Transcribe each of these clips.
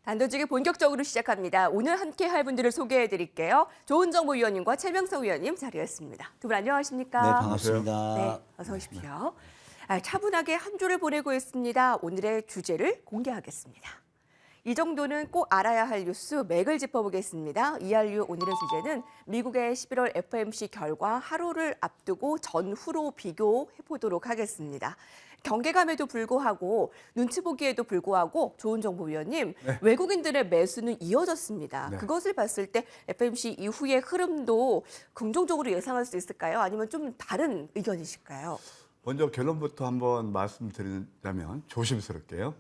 단도직이 본격적으로 시작합니다. 오늘 함께 할 분들을 소개해 드릴게요. 조은정 위원님과 최명석 위원님 자리했습니다. 두 분 안녕하십니까? 네, 반갑습니다. 네, 어서 오십시오. 차분하게 한 주를 보내고 있습니다. 오늘의 주제를 공개하겠습니다. 이 정도는 꼭 알아야 할 뉴스 맥을 짚어보겠습니다. 이알류 오늘의 주제는 미국의 11월 FOMC 결과 하루를 앞두고 전후로 비교해보도록 하겠습니다. 경계감에도 불구하고 눈치 보기에도 불구하고 조은정 위원님, 네. 외국인들의 매수는 이어졌습니다. 네. 그것을 봤을 때 FOMC 이후의 흐름도 긍정적으로 예상할 수 있을까요? 아니면 좀 다른 의견이실까요? 먼저 결론부터 한번 말씀드리자면 조심스럽게요.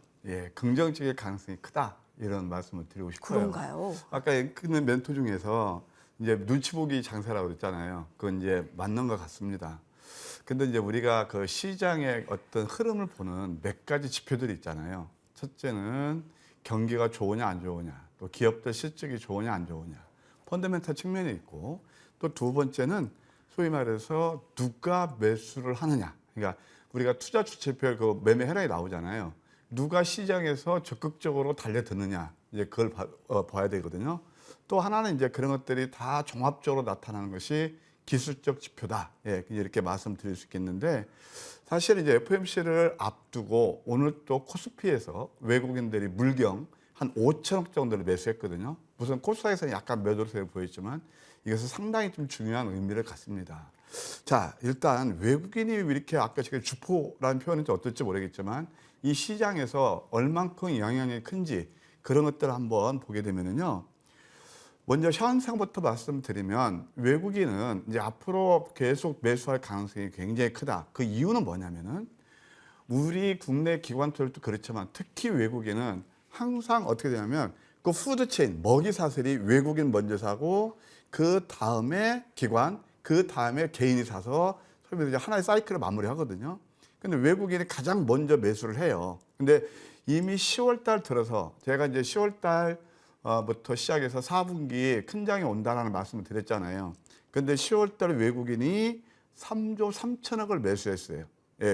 긍정적인 가능성이 크다 이런 말씀을 드리고 싶어요. 그런가요? 아까 그 멘토 중에서 이제 눈치 보기 장사라고 그랬잖아요. 그건 이제 맞는 것 같습니다. 근데 이제 우리가 그 시장의 어떤 흐름을 보는 몇 가지 지표들이 있잖아요. 첫째는 경기가 좋으냐 안 좋으냐, 또 기업들 실적이 좋으냐 안 좋으냐, 펀더멘탈 측면이 있고, 또 두 번째는 소위 말해서 누가 매수를 하느냐. 그러니까 우리가 투자 주체별 그 매매 현황이 나오잖아요. 누가 시장에서 적극적으로 달려드느냐, 이제 그걸 봐야 되거든요. 또 하나는 이제 그런 것들이 다 종합적으로 나타나는 것이 기술적 지표다. 이렇게 말씀드릴 수 있겠는데, 사실 이제 FOMC를 앞두고 오늘 또 코스피에서 외국인들이 물경 한 5천억 정도를 매수했거든요. 무슨 코스닥에서는 약간 매도세를 보였지만 이것은 상당히 좀 중요한 의미를 갖습니다. 자, 일단 외국인이 이렇게 아까 제가 주포라는 표현은 어떨지 모르겠지만 이 시장에서 얼만큼 영향이 큰지 그런 것들을 한번 보게 되면은요. 먼저 현상부터 말씀드리면 외국인은 이제 앞으로 계속 매수할 가능성이 굉장히 크다. 그 이유는 뭐냐면은 우리 국내 기관들도 그렇지만 특히 외국인은 항상 어떻게 되냐면 그 푸드체인, 먹이 사슬이 외국인 먼저 사고 그 다음에 기관, 그 다음에 개인이 사서 소위 이제 하나의 사이클을 마무리하거든요. 근데 외국인이 가장 먼저 매수를 해요. 근데 이미 10월 달 들어서 제가 이제 10월 달부터 시작해서 4분기 큰 장이 온다라는 말씀을 드렸잖아요. 근데 10월 달 외국인이 3조 3천억을 매수했어요.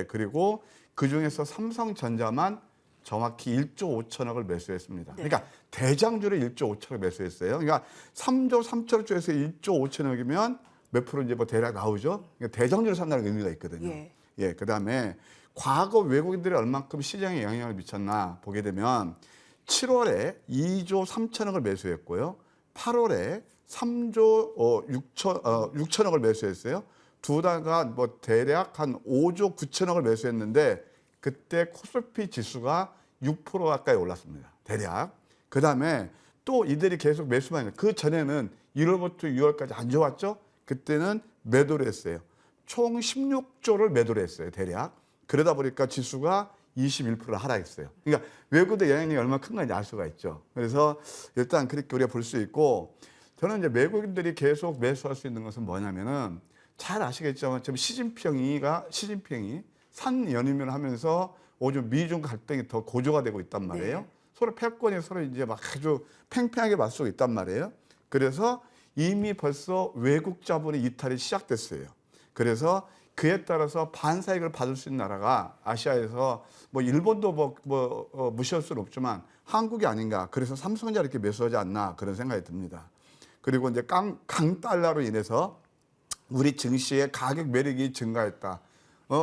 그리고 그 중에서 삼성전자만 정확히 1조 5천억을 매수했습니다. 네. 그러니까 대장주를 1조 5천억 매수했어요. 그러니까 3조 3천억 중에서 1조 5천억이면 몇 프로 이제 뭐 대략 나오죠. 그러니까 대장주를 산다는 의미가 있거든요. 그다음에 과거 외국인들이 얼만큼 시장에 영향을 미쳤나 보게 되면 7월에 2조 3천억을 매수했고요. 8월에 3조 6천억을 매수했어요. 두 달간 뭐 대략 한 5조 9천억을 매수했는데 그때 코스피 지수가 6% 가까이 올랐습니다. 대략. 그다음에 또 이들이 계속 매수만 했는데 그 전에는 1월부터 6월까지 안 좋았죠. 그때는 매도를 했어요. 총 16조를 매도를 했어요. 대략. 그러다 보니까 지수가 21% 하락했어요. 그러니까 외국의 영향력이 얼마나 큰 건지 알 수가 있죠. 그래서 일단 그렇게 우리가 볼 수 있고, 저는 이제 외국인들이 계속 매수할 수 있는 것은 뭐냐면은 잘 아시겠지만 지금 시진핑이 산 연임을 하면서 오히려 미중 갈등이 더 고조가 되고 있단 말이에요. 네. 서로 패권이 서로 이제 막 아주 팽팽하게 맞서고 있단 말이에요. 그래서 이미 벌써 외국 자본의 이탈이 시작됐어요. 그래서 그에 따라서 반사익을 받을 수 있는 나라가 아시아에서 뭐 일본도 무시할 수는 없지만 한국이 아닌가. 그래서 삼성전자 이렇게 매수하지 않나 그런 생각이 듭니다. 그리고 이제 강달러로 인해서 우리 증시의 가격 매력이 증가했다.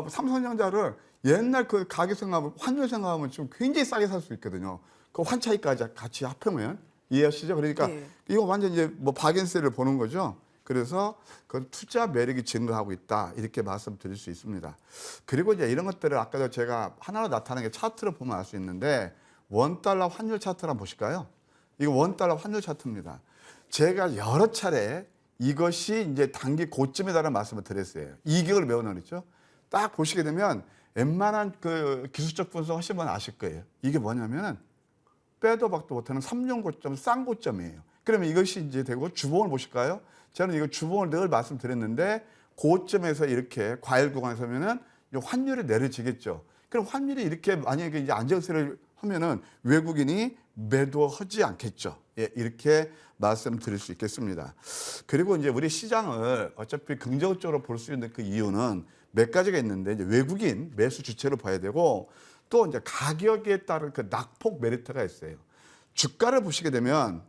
삼성전자를 옛날 그 가격 생각하면 환율 생각하면 좀 굉장히 싸게 살 수 있거든요. 그 환차익까지 같이 합하면 이해하시죠? 그러니까 이거 완전 이제 뭐 박앤세를 보는 거죠. 그래서 그 투자 매력이 증가하고 있다 이렇게 말씀드릴 수 있습니다. 그리고 이제 이런 것들을 아까도 제가 하나로 나타나는 게 차트를 보면 알 수 있는데 원달러 환율 차트를 한번 보실까요? 이거 원달러 환율 차트입니다. 제가 여러 차례 이것이 이제 단기 고점이다라는 말씀을 드렸어요. 이격을 메우는 거죠. 딱 보시게 되면 웬만한 그 기술적 분석 하시는 분 아실 거예요. 이게 뭐냐면은 빼도 박도 못하는 3종 고점, 쌍 고점이에요. 그러면 이것이 이제 되고 주봉을 보실까요? 저는 이거 주봉을 늘 말씀드렸는데 고점에서 이렇게 과열 구간에 서면은 환율이 내려지겠죠. 그럼 환율이 이렇게 만약에 이제 안정세를 하면은 외국인이 매도하지 않겠죠. 이렇게 말씀드릴 수 있겠습니다. 그리고 이제 우리 시장을 어차피 긍정적으로 볼 수 있는 그 이유는 몇 가지가 있는데 이제 외국인 매수 주체로 봐야 되고 또 이제 가격에 따른 그 낙폭 메리트가 있어요. 주가를 보시게 되면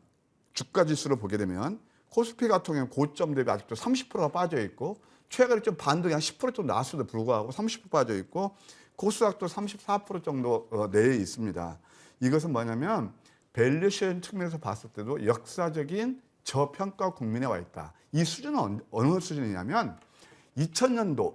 주가 지수를 보게 되면 코스피 같은 경우는 고점 대비 아직도 30%가 빠져 있고 최근에 좀 반등이 한 10% 정도 나왔음에도 불구하고 30% 빠져 있고 코스닥도 34% 정도 내에 있습니다. 이것은 뭐냐면 밸류에이션 측면에서 봤을 때도 역사적인 저평가 국면에 와 있다. 이 수준은 어느 수준이냐면 2000년도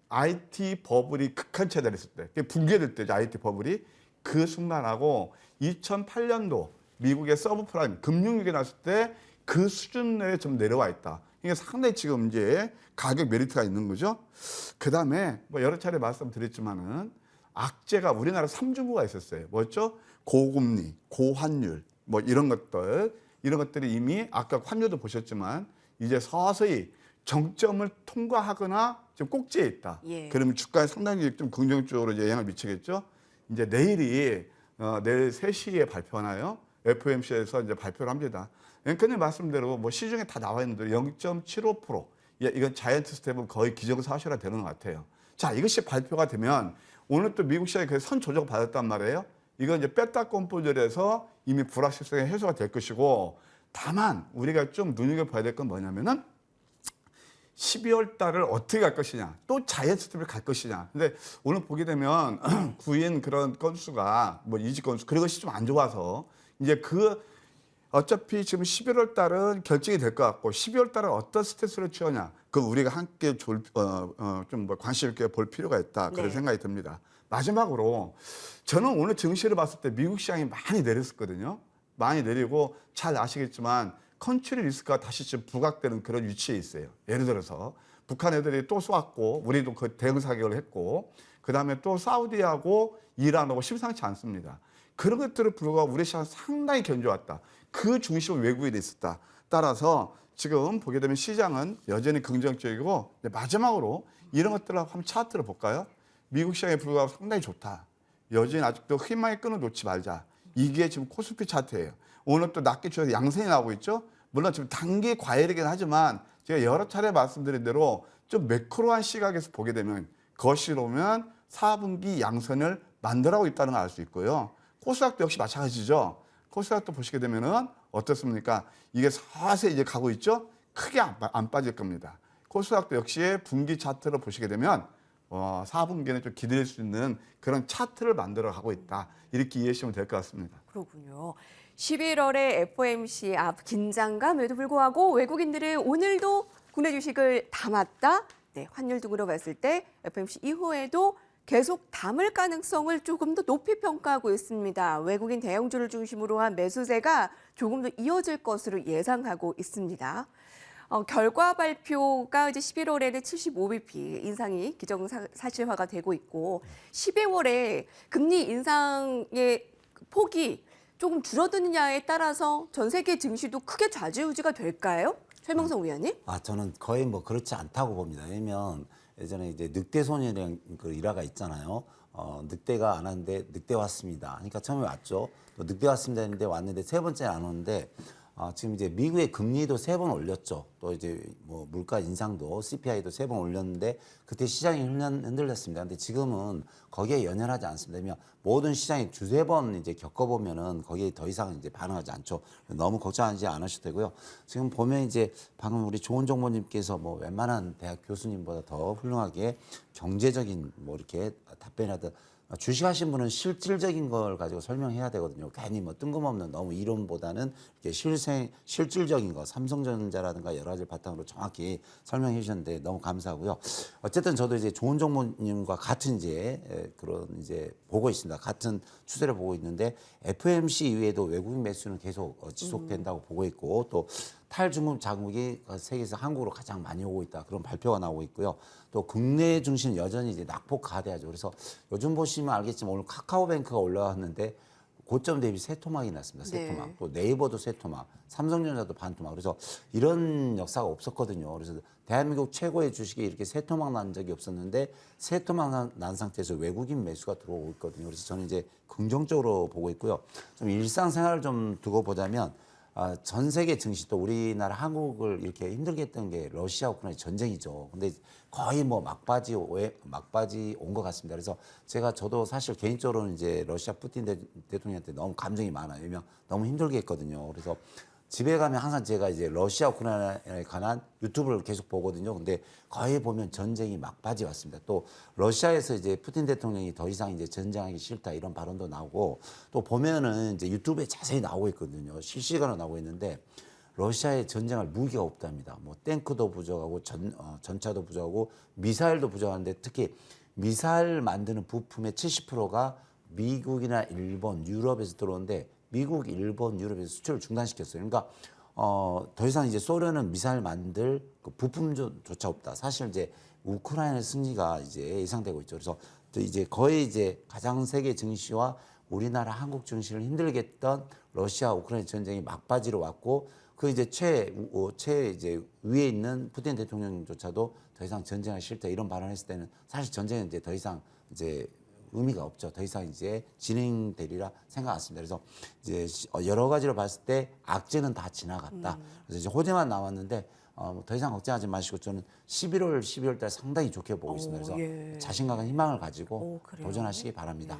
IT 버블이 극한체될 했을 때, 붕괴될 때죠. IT 버블이 그 순간하고 2008년도 미국의 서브프라임 금융위기 났을 때 그 수준 내에 좀 내려와 있다. 이게 상당히 지금 이제 가격 메리트가 있는 거죠. 그 다음에 뭐 여러 차례 말씀드렸지만은 악재가 우리나라 3중구가 있었어요. 뭐였죠? 고금리, 고환율, 뭐 이런 것들이 이미 아까 환율도 보셨지만 이제 서서히 정점을 통과하거나 지금 꼭지에 있다. 예. 그러면 주가에 상당히 좀 긍정적으로 이제 영향을 미치겠죠. 이제 내일 3시에 발표하나요? FOMC에서 이제 발표를 합니다. 앵커님 말씀대로 뭐 시중에 다 나와 있는데 0.75%. 예, 이건 자이언트 스텝은 거의 기정사실화 되는 것 같아요. 자, 이것이 발표가 되면 오늘 또 미국 시장이 선 조정 받았단 말이에요. 이건 이제 뺐다 꼼포절에서 이미 불확실성이 해소가 될 것이고, 다만 우리가 좀 눈여겨봐야 될 건 뭐냐면은 12월 달을 어떻게 갈 것이냐, 또 자이언트 스텝을 갈 것이냐. 근데 오늘 보게 되면 구인 그런 건수가 뭐 이직 건수 그런 것이 좀 안 좋아서 이제 어차피 지금 11월 달은 결정이 될 것 같고 12월 달은 어떤 스탠스를 취하냐, 그 우리가 함께 좀 뭐 관심 있게 볼 필요가 있다, 그런 네. 생각이 듭니다. 마지막으로 저는 오늘 증시를 봤을 때 미국 시장이 많이 내렸었거든요. 많이 내리고 잘 아시겠지만 컨트리 리스크가 다시 지금 부각되는 그런 위치에 있어요. 예를 들어서 북한 애들이 또 쏘았고 우리도 그 대응 사격을 했고 그다음에 또 사우디하고 이란하고 심상치 않습니다. 그런 것들을 불구하고 우리 시장 상당히 견조했다. 그 중심은 외국인이 있었다. 따라서 지금 보게 되면 시장은 여전히 긍정적이고 마지막으로 이런 것들을 한번 차트를 볼까요? 미국 시장에 불구하고 상당히 좋다. 여전히 아직도 희망의 끈을 놓지 말자. 이게 지금 코스피 차트예요. 오늘 또 낮게 추워서 양선이 나오고 있죠. 물론 지금 단기 과열이긴 하지만 제가 여러 차례 말씀드린 대로 좀 매크로한 시각에서 보게 되면 거실로 오면 4분기 양선을 만들어가고 있다는 걸 알 수 있고요. 코스닥도 역시 마찬가지죠. 코스닥도 보시게 되면은 어떻습니까? 이게 서서히 이제 가고 있죠. 크게 안 빠질 겁니다. 코스닥도 역시 분기 차트를 보시게 되면 4분기에는 좀 기대할 수 있는 그런 차트를 만들어 가고 있다. 이렇게 이해하시면 될 것 같습니다. 그렇군요. 11월에 FOMC 앞 긴장감에도 불구하고 외국인들은 오늘도 국내 주식을 담았다. 네, 환율 등으로 봤을 때 FOMC 이후에도 계속 담을 가능성을 조금 더 높이 평가하고 있습니다. 외국인 대형주를 중심으로 한 매수세가 조금 더 이어질 것으로 예상하고 있습니다. 결과 발표가 이제 11월에는 75bp 인상이 기정사실화가 되고 있고 12월에 금리 인상의 폭이 조금 줄어드느냐에 따라서 전 세계 증시도 크게 좌지우지가 될까요? 최명성 위원님? 저는 거의 뭐 그렇지 않다고 봅니다. 왜냐면 예전에 이제 늑대소년이라는 그 일화가 있잖아요. 늑대가 안 왔는데 늑대 왔습니다. 그러니까 처음에 왔죠. 또 늑대 왔습니다 했는데 왔는데 세 번째 안 오는데 지금 이제 미국의 금리도 3번 올렸죠. 또 이제 뭐 물가 인상도 CPI도 3번 올렸는데 그때 시장이 흔들렸습니다. 근데 지금은 거기에 연연하지 않습니다. 왜냐면 모든 시장이 두세 번 이제 겪어보면은 거기에 더 이상 이제 반응하지 않죠. 너무 걱정하지 않으셔도 되고요. 지금 보면 이제 방금 우리 조은 정보님께서 뭐 웬만한 대학 교수님보다 더 훌륭하게 경제적인 뭐 이렇게 답변하듯 주식하신 분은 실질적인 걸 가지고 설명해야 되거든요. 괜히 뭐 뜬금없는 너무 이론보다는 이렇게 실질적인 거, 삼성전자라든가 여러 가지 바탕으로 정확히 설명해 주셨는데 너무 감사하고요. 어쨌든 저도 이제 좋은 정보님과 같은 이제 그런 이제 보고 있습니다. 같은 추세를 보고 있는데 FOMC 이후에도 외국인 매수는 계속 지속된다고 보고 있고 또 탈중국 자국이 세계에서 한국으로 가장 많이 오고 있다. 그런 발표가 나오고 있고요. 또 국내 중심 여전히 이제 낙폭 가대하죠. 그래서 요즘 보시면 알겠지만 오늘 카카오뱅크가 올라왔는데 고점 대비 세 토막이 났습니다. 세 토막. 네. 또 네이버도 세 토막, 삼성전자도 반 토막. 그래서 이런 역사가 없었거든요. 그래서 대한민국 최고의 주식이 이렇게 세 토막 난 적이 없었는데 세 토막 난 상태에서 외국인 매수가 들어오고 있거든요. 그래서 저는 이제 긍정적으로 보고 있고요. 좀 일상생활을 좀 두고 보자면 전 세계 증시 또 우리나라 한국을 이렇게 힘들게 했던 게 러시아 우크라이나 전쟁이죠. 근데 거의 뭐 막바지 온 것 같습니다. 그래서 저도 사실 개인적으로는 이제 러시아 푸틴 대통령한테 너무 감정이 많아요. 왜냐면 너무 힘들게 했거든요. 그래서 집에 가면 항상 제가 이제 러시아 우크라이나에 관한 유튜브를 계속 보거든요. 근데 거의 보면 전쟁이 막바지 왔습니다. 또 러시아에서 이제 푸틴 대통령이 더 이상 이제 전쟁하기 싫다 이런 발언도 나오고 또 보면은 이제 유튜브에 자세히 나오고 있거든요. 실시간으로 나오고 있는데 러시아에 전쟁할 무기가 없답니다. 뭐 탱크도 부족하고 전차도 부족하고 미사일도 부족한데 특히 미사일 만드는 부품의 70%가 미국이나 일본, 유럽에서 들어오는데 미국, 일본, 유럽에서 수출을 중단시켰어요. 그러니까 더 이상 이제 소련은 미사일 만들 그 부품조차 없다. 사실 이제 우크라이나 승리가 이제 예상되고 있죠. 그래서 또 이제 거의 이제 가장 세계 증시와 우리나라 한국 증시를 힘들게 했던 러시아 우크라이나 전쟁이 막바지로 왔고 그 이제 최 이제 위에 있는 푸틴 대통령조차도 더 이상 전쟁하기 싫다 이런 발언했을 때는 사실 전쟁은 이제 더 이상 이제 의미가 없죠. 더 이상 이제 진행되리라 생각 않습니다. 그래서 이제 여러 가지로 봤을 때 악재는 다 지나갔다. 그래서 이제 호재만 남았는데 더 이상 걱정하지 마시고 저는 12월 달 상당히 좋게 보고 있습니다. 그래서 예. 자신감과 희망을 가지고 그래요? 도전하시기 바랍니다.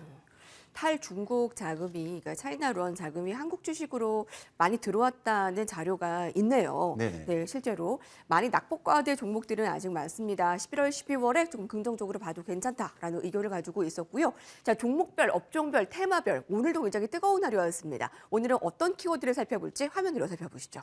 탈중국 자금이, 그러니까 차이나루원 자금이 한국 주식으로 많이 들어왔다는 자료가 있네요. 네네. 네, 실제로 많이 낙폭과대 종목들은 아직 많습니다. 11월, 12월에 좀 긍정적으로 봐도 괜찮다라는 의견을 가지고 있었고요. 자, 종목별, 업종별, 테마별 오늘도 굉장히 뜨거운 하루였습니다. 오늘은 어떤 키워드를 살펴볼지 화면으로 살펴보시죠.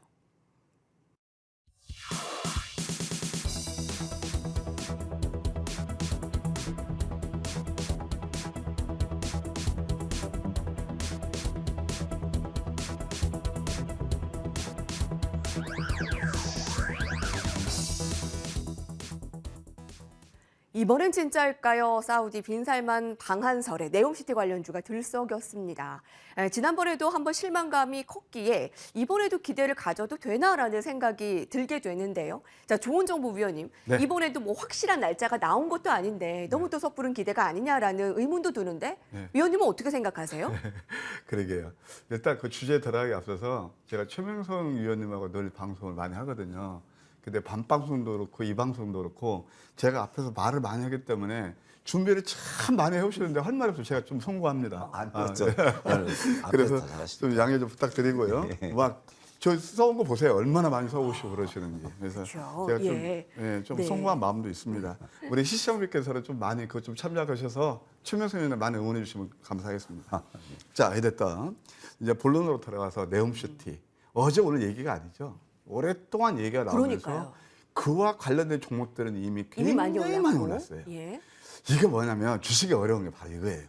이번엔 진짜일까요? 사우디 빈살만 방한설에 네옴시티 관련주가 들썩였습니다. 지난번에도 한번 실망감이 컸기에 이번에도 기대를 가져도 되나라는 생각이 들게 되는데요. 자, 조은정부 위원님, 네. 이번에도 뭐 확실한 날짜가 나온 것도 아닌데 너무 또 섣부른 기대가 아니냐라는 의문도 드는데 네. 위원님은 어떻게 생각하세요? 그러게요. 일단 그 주제에 들어가기 앞서서 제가 최명성 위원님하고 늘 방송을 많이 하거든요. 근데 밤방송도 그렇고 이 방송도 그렇고 제가 앞에서 말을 많이 하기 때문에 준비를 참 많이 해오시는데 할 말이 없어서 제가 좀 송구합니다. 그렇죠. 그래서 좀 양해 좀 부탁드리고요. 예. 막 저 써온 거 보세요. 얼마나 많이 써오시고 그러시는지. 그래서 그렇죠. 제가 좀, 예. 좀 네. 송구한 마음도 있습니다. 우리 시청자분께서는 좀 많이 그거 좀 참여하셔서 최명성 의원님 많이 응원해 주시면 감사하겠습니다. 자, 이랬던 이제 본론으로 들어가서 네옴시티. 어제 오늘 얘기가 아니죠. 오랫동안 얘기가 나오면서 그러니까요. 그와 관련된 종목들은 이미 이미 많이 굉장히 많이 올랐고. 올랐어요. 예. 이게 뭐냐면 주식이 어려운 게 바로 이거예요.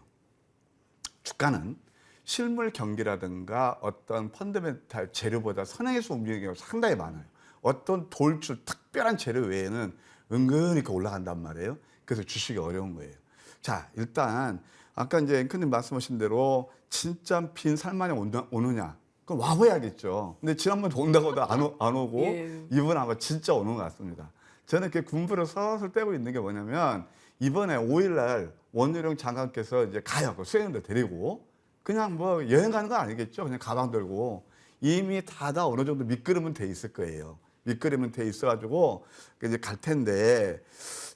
주가는 실물 경기라든가 어떤 펀더멘탈 재료보다 선행해서 움직이는 경우가 상당히 많아요. 어떤 돌출 특별한 재료 외에는 은근히 올라간단 말이에요. 그래서 주식이 어려운 거예요. 자, 일단 아까 이제 앵커님 말씀하신 대로 진짜 빈 살만이 오느냐? 그럼 와봐야겠죠. 근데 지난번 온다고도 안 오고 예. 이번 아마 진짜 오는 것 같습니다. 저는 이렇게 군부를 서서 떼고 있는 게 뭐냐면 이번에 5일날 원희룡 장관께서 이제 가요. 그 수행인들 데리고 그냥 뭐 여행 가는 건 아니겠죠. 그냥 가방 들고 이미 다 어느 정도 밑그림은 돼 있을 거예요. 밑그림은 돼 있어가지고 이제 갈 텐데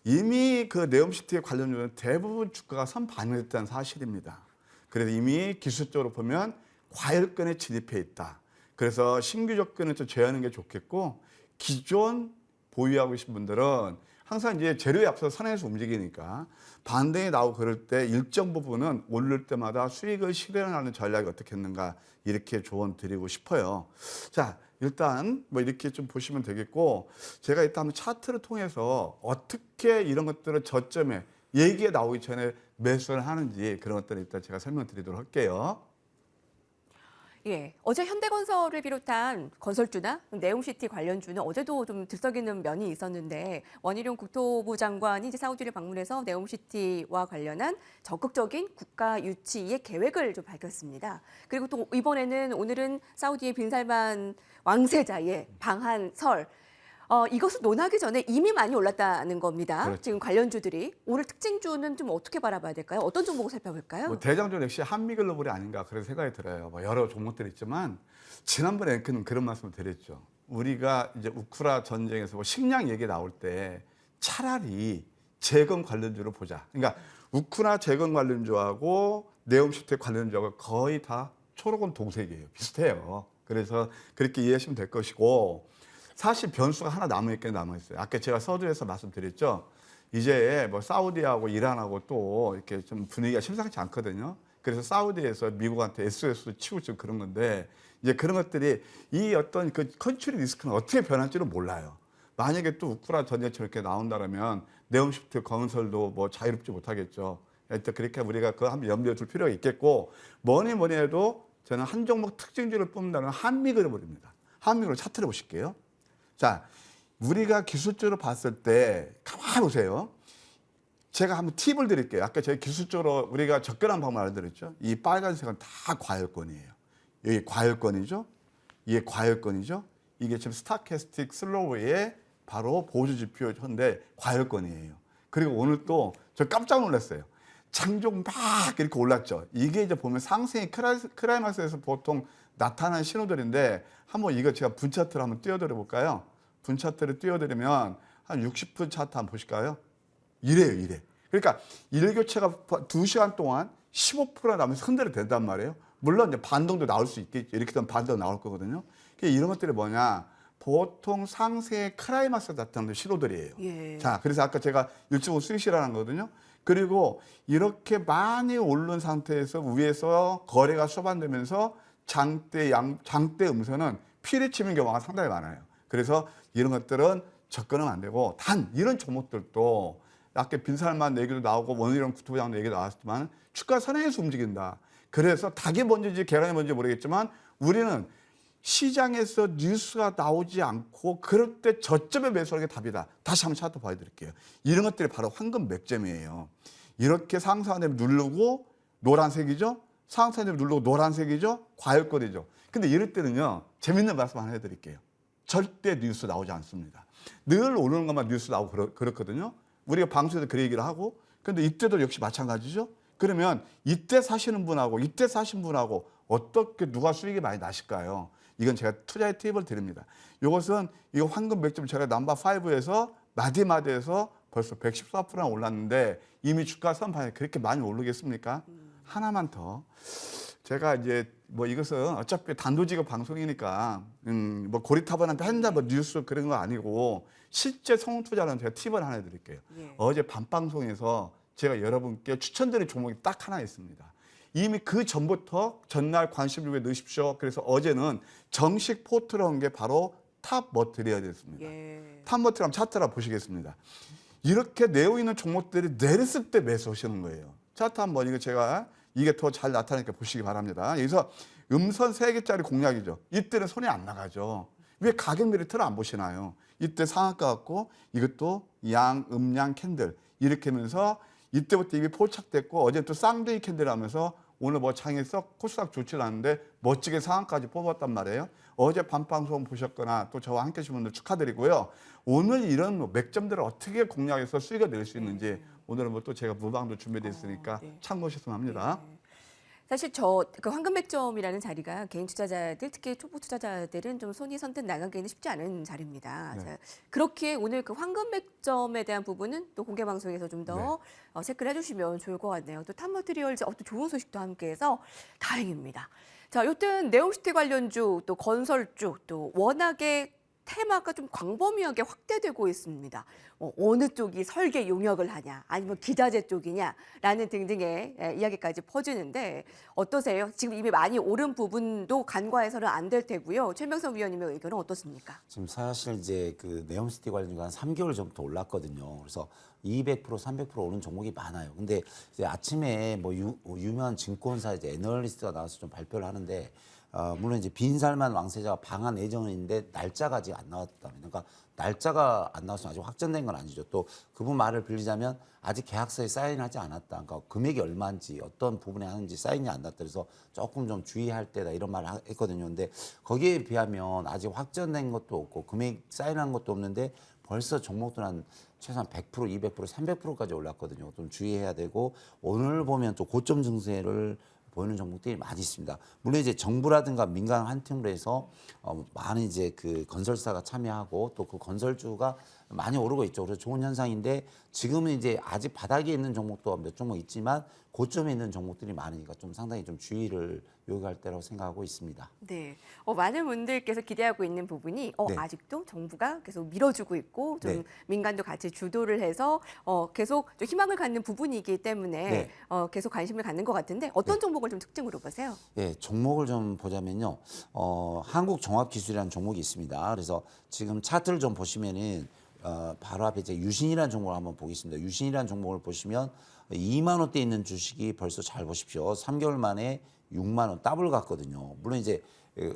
이미 그 네옴시티에 관련주는 대부분 주가가 선반영됐다는 사실입니다. 그래서 이미 기술적으로 보면 과열권에 진입해 있다. 그래서 신규 접근은 좀 제한하는 게 좋겠고 기존 보유하고 계신 분들은 항상 이제 재료에 앞서서 선행해서 움직이니까 반등이 나오고 그럴 때 일정 부분은 오를 때마다 수익을 실현하는 전략이 어떻겠는가 이렇게 조언 드리고 싶어요. 자, 일단 뭐 이렇게 좀 보시면 되겠고 제가 일단 한번 차트를 통해서 어떻게 이런 것들을 저점에 얘기가 나오기 전에 매수를 하는지 그런 것들을 일단 제가 설명드리도록 할게요. 예, 어제 현대건설을 비롯한 건설주나 네옴시티 관련주는 어제도 좀 들썩이는 면이 있었는데 원희룡 국토부 장관이 이제 사우디를 방문해서 네옴시티와 관련한 적극적인 국가 유치의 계획을 좀 밝혔습니다. 그리고 또 이번에는 오늘은 사우디의 빈살만 왕세자의 방한설 이것을 논하기 전에 이미 많이 올랐다는 겁니다. 그렇죠. 지금 관련주들이 오늘 특징주는 좀 어떻게 바라봐야 될까요? 어떤 종목을 살펴볼까요? 뭐 대장주 역시 한미글로벌이 아닌가 그런 생각이 들어요. 뭐 여러 종목들이 있지만 지난번에 그런 말씀을 드렸죠. 우리가 이제 우크라 전쟁에서 뭐 식량 얘기 나올 때 차라리 재건 관련주를 보자. 그러니까 우크라 재건 관련주하고 네옴시스템 관련주하고 거의 다 초록은 동색이에요. 비슷해요. 그래서 그렇게 이해하시면 될 것이고 사실 변수가 하나 남아있어요. 아까 제가 서두에서 말씀드렸죠. 이제 뭐 사우디하고 이란하고 또 이렇게 좀 분위기가 심상치 않거든요. 그래서 사우디에서 미국한테 SOS도 치고 좀 그런 건데 이제 그런 것들이 이 어떤 그 컨트리 리스크는 어떻게 변할지는 몰라요. 만약에 또 우크라 전쟁처럼 이렇게 나온다면 네옴시프트 건설도 뭐 자유롭지 못하겠죠. 일단 그렇게 우리가 그거 한번 염두에 둘 필요가 있겠고 뭐니 해도 저는 한 종목 특징주를 뽑는다면 한미그룹입니다. 한미그룹 차트를 보실게요. 자, 우리가 기술적으로 봤을 때 가만히 보세요. 제가 한번 팁을 드릴게요. 아까 저희 기술적으로 우리가 접근한 방법 알려드렸죠. 이 빨간색은 다 과열권이에요. 여기 과열권이죠. 이게 과열권이죠. 이게 지금 스타캐스틱 슬로우의 바로 보조 지표인데 과열권이에요. 그리고 오늘 또 저 깜짝 놀랐어요. 장종 막 이렇게 올랐죠. 이게 이제 보면 상승의 크라이막스에서 보통 나타나는 신호들인데 한번 이거 제가 분 차트를 한번 띄워드려 볼까요? 분 차트를 띄워드리면 한 60분 차트 한번 보실까요? 이래. 그러니까 일교체가 2시간 동안 15% 나면서 흔들어 된단 말이에요. 물론 이제 반동도 나올 수 있겠죠. 이렇게 되면 반동 나올 거거든요. 이런 것들이 뭐냐? 보통 상승의 크라이막스 나타나는 신호들이에요. 예. 자, 그래서 아까 제가 일찍 스위시라는 거거든요. 그리고 이렇게 많이 오른 상태에서 위에서 거래가 수반되면서 장대 음선은 피리치는 경우가 상당히 많아요. 그래서 이런 것들은 접근은 안 되고 단 이런 종목들도 아까 빈살만 얘기도 나오고 원희룡 구토부장 얘기도 나왔지만 주가 선행해서 움직인다. 그래서 닭이 뭔지 계란이 뭔지 모르겠지만 우리는 시장에서 뉴스가 나오지 않고 그럴 때 저점에 매수하는 게 답이다. 다시 한번 차트 보여드릴게요. 이런 것들이 바로 황금 맥점이에요. 이렇게 상승하는 누르고 노란색이죠. 상승하는 누르고 노란색이죠. 과열권이죠. 근데 이럴 때는요. 재밌는 말씀 하나 해드릴게요. 절대 뉴스 나오지 않습니다. 늘 오르는 것만 뉴스 나오고 그렇거든요. 우리가 방송에서 그 얘기를 하고 근데 이때도 역시 마찬가지죠. 그러면 이때 사시는 분하고 이때 사신 분하고 어떻게 누가 수익이 많이 나실까요? 이건 제가 투자의 팁을 드립니다. 이것은 이거 황금 맥점 제가 넘버 5에서 마디마디에서 벌써 114%나 올랐는데 이미 주가 선반에 그렇게 많이 오르겠습니까? 하나만 더. 제가 이제 뭐 이것은 어차피 단도직입 방송이니까 뭐 고리타분한테 한다 뭐 뉴스 그런 거 아니고 실제 성공 투자는 제가 팁을 하나 드릴게요. 예. 어제 밤 방송에서 제가 여러분께 추천드린 종목이 딱 하나 있습니다. 이미 그 전부터 전날 관심을 넣으십시오. 그래서 어제는 정식 포트로 한 게 바로 탑 머티리얼이었습니다. 예. 탑 머티리얼 차트라 보시겠습니다. 이렇게 내어 있는 종목들이 내렸을 때 매수하시는 거예요. 차트 한번 이거 제가 이게 더 잘 나타나니까 보시기 바랍니다. 여기서 음선 3개짜리 공략이죠. 이때는 손이 안 나가죠. 왜 가격 메리트를 안 보시나요? 이때 상한가 같고 이것도 음양 캔들 이렇게 하면서 이때부터 이미 포착됐고 어제 또 쌍둥이 캔들 하면서 오늘 뭐 장에서 코스닥 좋지 않은데 멋지게 상한까지 뽑았단 말이에요. 어제 밤방송 보셨거나 또 저와 함께 하신 분들 축하드리고요. 오늘 이런 뭐 맥점들을 어떻게 공략해서 수익을 낼 수 있는지 오늘은 뭐 또 제가 무방도 준비되어 있으니까 네. 참고하셨으면 합니다. 사실 그 황금 맥점이라는 자리가 개인 투자자들 특히 초보 투자자들은 좀 손이 선뜻 나가기는 쉽지 않은 자리입니다. 네. 자, 그렇게 오늘 그 황금 맥점에 대한 부분은 또 공개 방송에서 좀 더 체크를 해주시면 좋을 것 같네요. 또 탑머트리얼즈 또 좋은 소식도 함께해서 다행입니다. 자, 여튼 네옴시티 관련주 또 건설주 또 워낙에 테마가 좀 광범위하게 확대되고 있습니다. 어느 쪽이 설계 용역을 하냐, 아니면 기자재 쪽이냐라는 등등의 이야기까지 퍼지는데 어떠세요? 지금 이미 많이 오른 부분도 간과해서는 안 될 테고요. 최명선 위원님의 의견은 어떻습니까? 지금 사실 이제 그 네옴시티 관련주가 한 3개월 전부터 올랐거든요. 그래서 200%, 300% 오른 종목이 많아요. 근데 이제 아침에 뭐 유명한 증권사 이제 애널리스트가 나와서 좀 발표를 하는데 물론 이제 빈살만 왕세자가 방한 예정인데 날짜가 아직 안 나왔답니다. 그러니까 날짜가 안 나왔으면 아직 확정된 건 아니죠. 또 그분 말을 빌리자면 아직 계약서에 사인하지 않았다. 그러니까 금액이 얼마인지 어떤 부분에 하는지 사인이 안 났다. 그래서 조금 좀 주의할 때다 이런 말을 했거든요. 근데 거기에 비하면 아직 확정된 것도 없고 금액 사인한 것도 없는데 벌써 종목들 한 최소한 100%, 200%, 300%까지 올랐거든요. 좀 주의해야 되고 오늘 보면 또 고점 증세를 보이는 종목들이 많이 있습니다. 물론 이제 정부라든가 민간 한 팀으로 해서 많은 이제 그 건설사가 참여하고 또 그 건설주가 많이 오르고 있죠. 그래서 좋은 현상인데 지금은 이제 아직 바닥에 있는 종목도 몇 종목 있지만 고점에 있는 종목들이 많으니까 좀 상당히 좀 주의를 요구할 때라고 생각하고 있습니다. 네, 많은 분들께서 기대하고 있는 부분이 네. 아직도 정부가 계속 밀어주고 있고 좀 네. 민간도 같이 주도를 해서 계속 좀 희망을 갖는 부분이기 때문에 네. 계속 관심을 갖는 것 같은데 어떤 네. 종목을 좀 특징으로 보세요? 예, 종목을 좀 보자면요. 한국종합기술이라는 종목이 있습니다. 그래서 지금 차트를 좀 보시면은 바로 앞에 이제 유신이라는 종목을 한번 보겠습니다. 유신이라는 종목을 보시면 2만 원대 있는 주식이 벌써 잘 보십시오. 3개월 만에 6만 원 더블 갔거든요. 물론 이제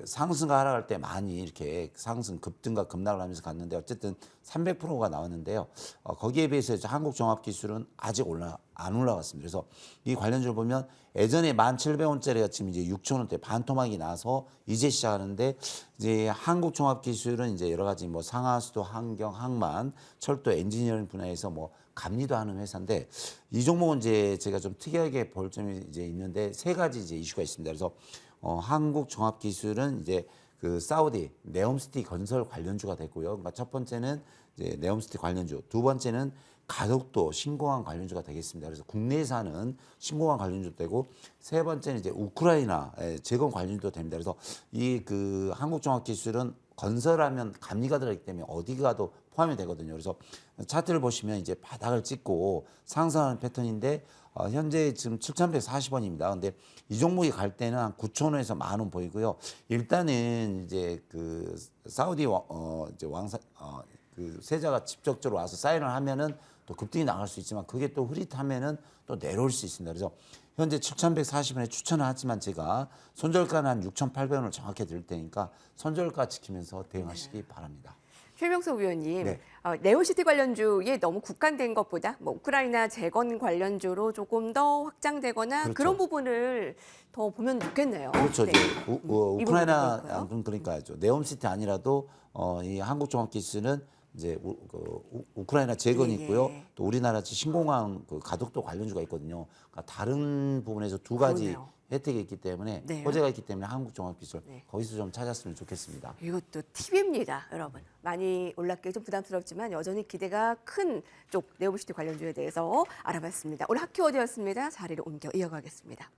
상승과 하락할 때 많이 이렇게 상승 급등과 급락을 하면서 갔는데 어쨌든 300%가 나왔는데요. 거기에 비해서 이제 한국종합기술은 아직 안 올라갔습니다. 그래서 이 관련주를 보면 예전에 1,700원짜리가 지금 이제 6,000원대 반토막이 나서 이제 시작하는데 이제 한국종합기술은 이제 여러 가지 뭐 상하수도, 환경, 항만, 철도, 엔지니어링 분야에서 뭐 감리도 하는 회사인데 이 종목은 이제 제가 좀 특이하게 볼 점이 이제 있는데 세 가지 이제 이슈가 있습니다. 그래서 한국종합기술은 이제 그 사우디 네옴시티 건설 관련주가 됐고요. 그러니까 첫 번째는 이제 네옴시티 관련주, 두 번째는 가덕도 신공항 관련주가 되겠습니다. 그래서 국내에서 하는 신공항 관련주 되고 세 번째는 이제 우크라이나 재건 관련주도 됩니다. 그래서 이 그 한국종합기술은 건설하면 감리가 들어있기 때문에 어디 가도 포함이 되거든요. 그래서 차트를 보시면 이제 바닥을 찍고 상승하는 패턴인데 현재 지금 7,140원입니다. 근데 이 종목이 갈 때는 한 9,000원에서 10,000원 보이고요. 일단은 이제 그 사우디 이제 그 세자가 직접적으로 와서 사인을 하면은 또 급등이 나갈 수 있지만 그게 또 흐릿하면은 또 내려올 수 있습니다. 그래서 현재 7,140원에 추천을 하지만 제가 손절가는 한 6,800원을 정확히 드릴 테니까 손절가 지키면서 대응하시기 바랍니다. 최명석 의원님, 네. 네오시티 관련주에 너무 국한된 것보다 뭐 우크라이나 재건 관련주로 조금 더 확장되거나 그렇죠. 그런 부분을 더 보면 좋겠네요. 그렇죠. 네. 이제 이 우크라이나 부분도 그렇고요. 그러니까요. 네옴시티 아니라도 이 한국종합기술은 이제 우크라이나 재건이 예, 있고요. 예. 또 우리나라 신공항 그 가덕도 관련주가 있거든요. 그러니까 다른 부분에서 두 가지 그러네요. 혜택이 있기 때문에 네. 호재가 있기 때문에 한국종합기술 네. 거기서 좀 찾았으면 좋겠습니다. 이것도 팁입니다, 여러분. 많이 올랐기 좀 부담스럽지만 여전히 기대가 큰 쪽 네오시티 관련주에 대해서 알아봤습니다. 오늘 학키워드였습니다. 자리를 옮겨 이어가겠습니다.